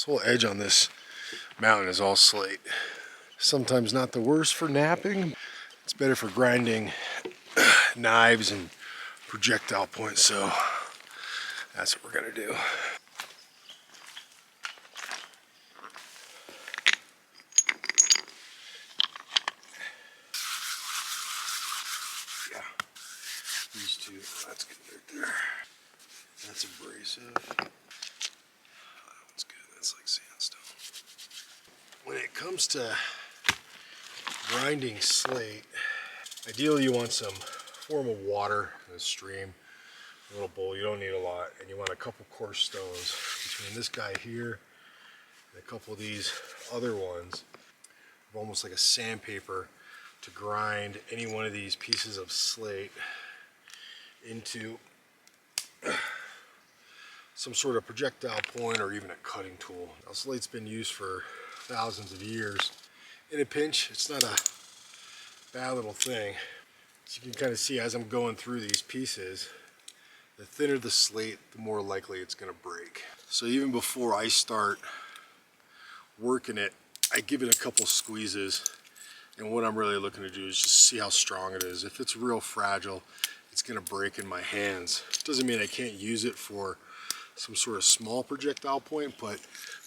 whole edge on this mountain is all slate. Sometimes not the worst for napping. It's better for grinding knives and projectile points, so that's what we're gonna do. Yeah, these two, that's good right there. That's abrasive. That one's good, that's like sandstone. When it comes to grinding slate, ideally you want some form of water in a stream, a little bowl. You don't need a lot, and you want a couple coarse stones between this guy here and a couple of these other ones, almost like a sandpaper, to grind any one of these pieces of slate into some sort of projectile point or even a cutting tool. Now, slate's been used for thousands of years. In a pinch, it's not a bad little thing. So you can kind of see as I'm going through these pieces, the thinner the slate, the more likely it's going to break. So even before I start working it, I give it a couple squeezes, and what I'm really looking to do is just see how strong it is. If it's real fragile, it's going to break in my hands. Doesn't mean I can't use it for some sort of small projectile point, but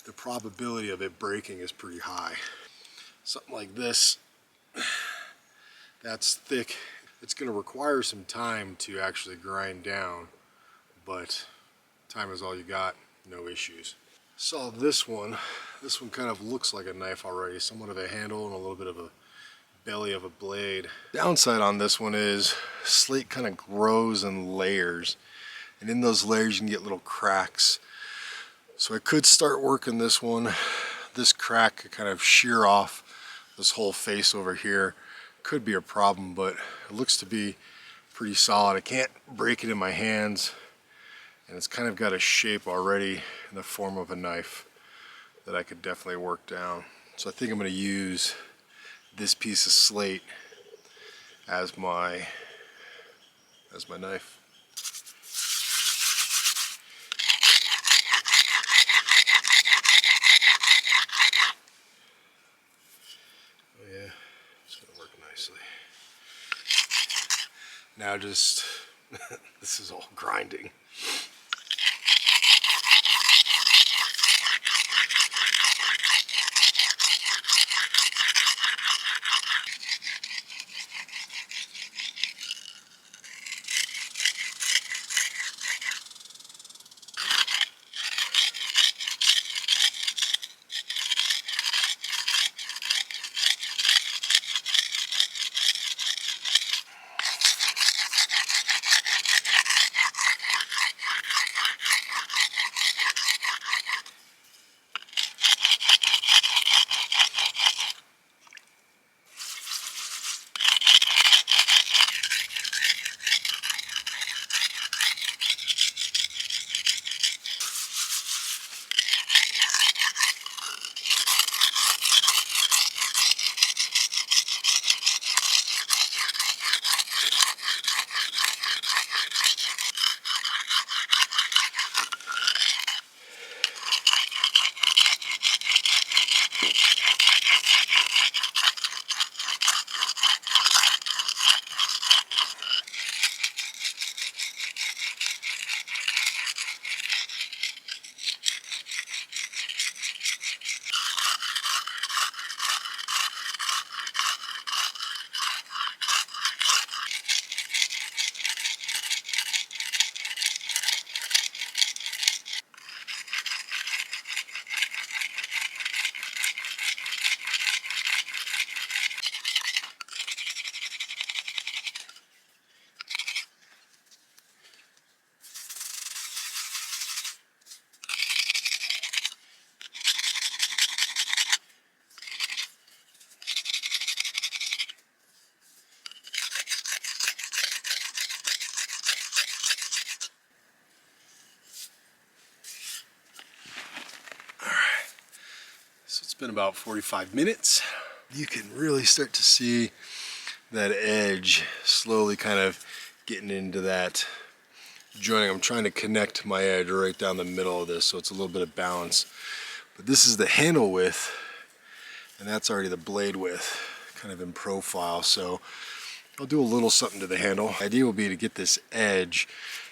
the probability of it breaking is pretty high. Something like this, that's thick. It's going to require some time to actually grind down, but time is all you got, no issues. Saw this one kind of looks like a knife already, somewhat of a handle and a little bit of a belly of a blade. Downside on this one is slate kind of grows in layers, and in those layers you can get little cracks. So I could start working this one. This crack could kind of shear off this whole face over here. Could be a problem, but it looks to be pretty solid. I can't break it in my hands, and it's kind of got a shape already in the form of a knife that I could definitely work down. So I think I'm going to use this piece of slate as my knife. Oh yeah, it's going to work nicely. Now just, this is all grinding. So it's been about 45 minutes. You can really start to see that edge slowly kind of getting into that joining. I'm trying to connect my edge right down the middle of this, so it's a little bit of balance. But this is the handle width, and that's already the blade width, kind of in profile. So I'll do a little something to the handle. The idea will be to get this edge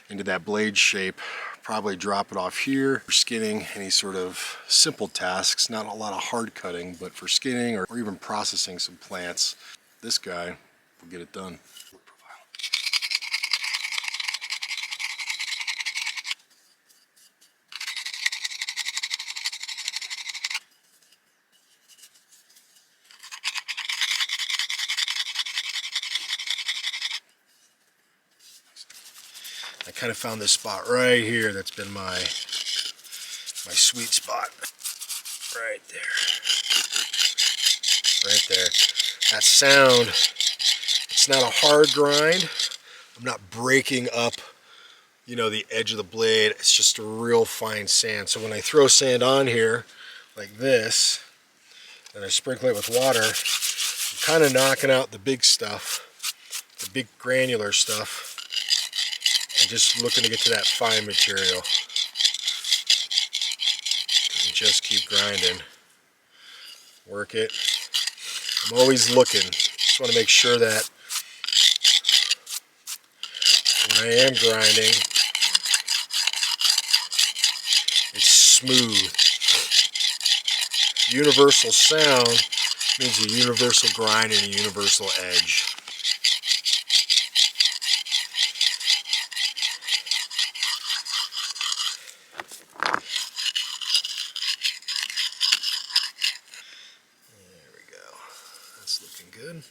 into that blade shape, probably drop it off here for skinning, any sort of simple tasks, not a lot of hard cutting, but for skinning or even processing some plants, this guy will get it done. I kind of found this spot right here that's been my sweet spot. Right there. Right there. That sound, it's not a hard grind. I'm not breaking up, you know, the edge of the blade. It's just a real fine sand. So when I throw sand on here like this, and I sprinkle it with water, I'm kind of knocking out the big stuff, the big granular stuff, and just looking to get to that fine material. And just keep grinding. Work it. I'm always looking. Just want to make sure that when I am grinding, it's smooth. Universal sound means a universal grind and a universal edge. There we go. That's looking good.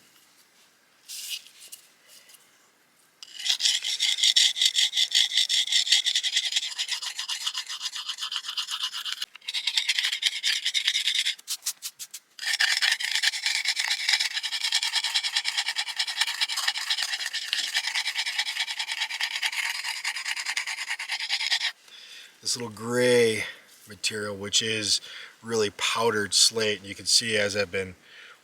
This little gray material, which is really powdered slate, and you can see as I've been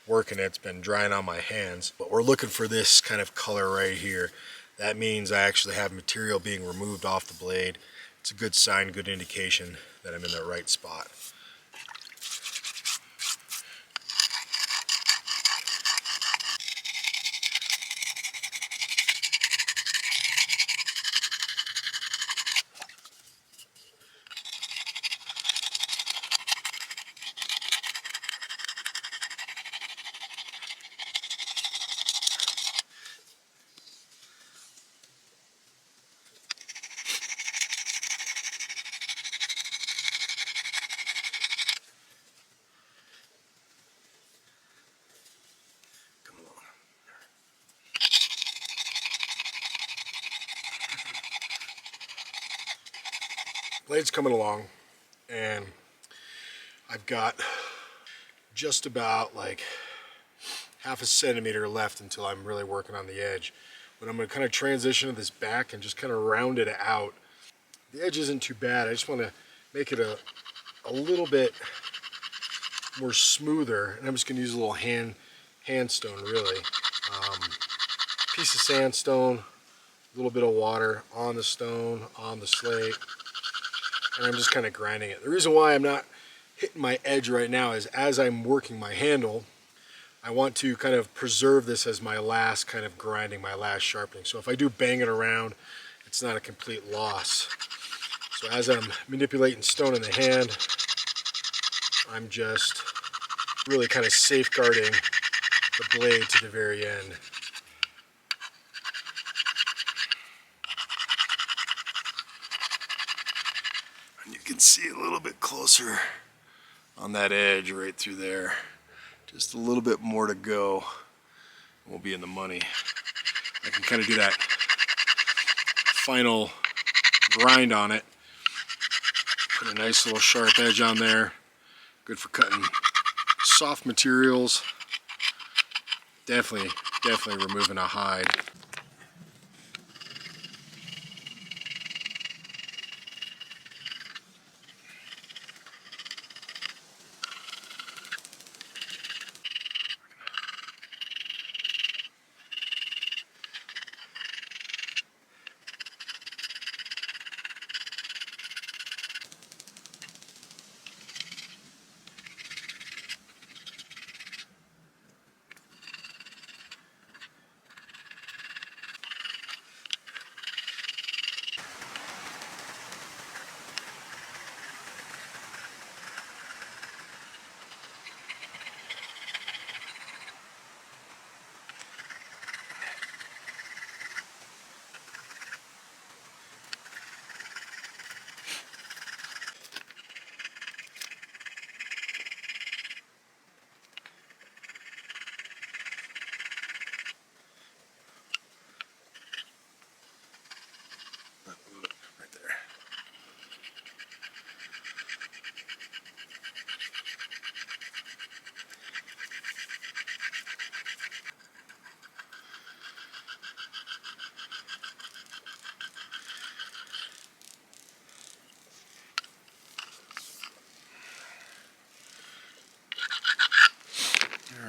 working it's been drying on my hands, but we're looking for this kind of color right here. That means I actually have material being removed off the blade. It's a good sign, good indication that I'm in the right spot. Blade's coming along, and I've got just about like half a centimeter left until I'm really working on the edge. But I'm going to kind of transition to this back and just kind of round it out. The edge isn't too bad. I just want to make it a little bit more smoother, and I'm just going to use a little hand stone, really. Piece of sandstone, a little bit of water on the stone, on the slate, and I'm just kind of grinding it. The reason why I'm not hitting my edge right now is as I'm working my handle, I want to kind of preserve this as my last kind of grinding, my last sharpening. So if I do bang it around, it's not a complete loss. So as I'm manipulating stone in the hand, I'm just really kind of safeguarding the blade to the very end. And you can see a little bit closer on that edge right through there. Just a little bit more to go. We'll be in the money. I can kind of do that final grind on it. Put a nice little sharp edge on there. Good for cutting soft materials. Definitely removing a hide.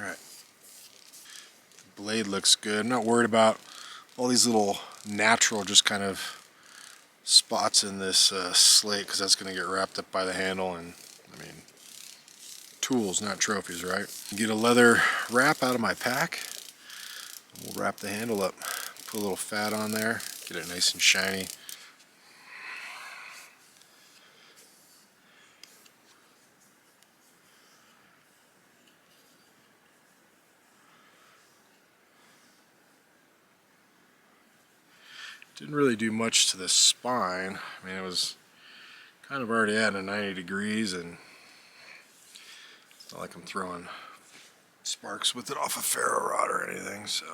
Alright. The blade looks good. I'm not worried about all these little natural just kind of spots in this slate, because that's going to get wrapped up by the handle. And I mean, tools, not trophies, right? Get a leather wrap out of my pack. We'll wrap the handle up. Put a little fat on there. Get it nice and shiny. Didn't really do much to the spine. I mean, it was kind of already at a 90 degrees, and it's not like I'm throwing sparks with it off a ferro rod or anything, so.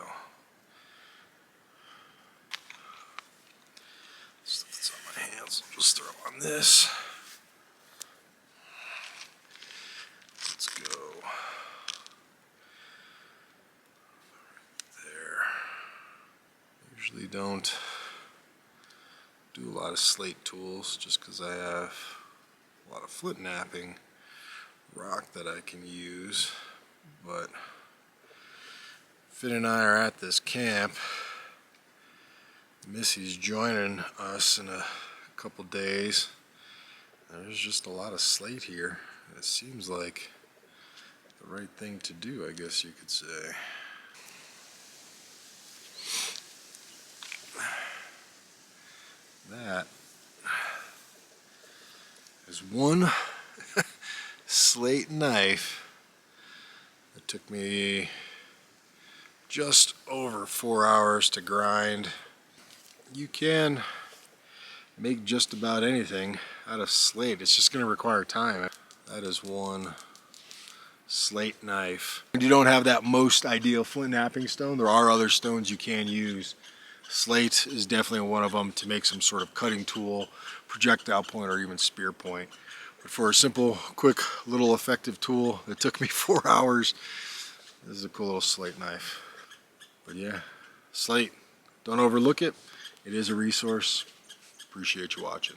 Stuff that's on my hands, I'll just throw on this. Let's go. There. Usually don't do a lot of slate tools just because I have a lot of flint knapping rock that I can use, but Finn and I are at this camp. Missy's joining us in a couple days. There's just a lot of slate here. It seems like the right thing to do, I guess you could say. That is one slate knife that took me just over 4 hours to grind. You can make just about anything out of slate. It's just going to require time. That is one slate knife. If you don't have that most ideal flint knapping stone, there are other stones you can use. Slate is definitely one of them to make some sort of cutting tool, projectile point, or even spear point. But for a simple, quick, little effective tool that took me 4 hours, this is a cool little slate knife. But yeah, slate, don't overlook it. It is a resource. Appreciate you watching.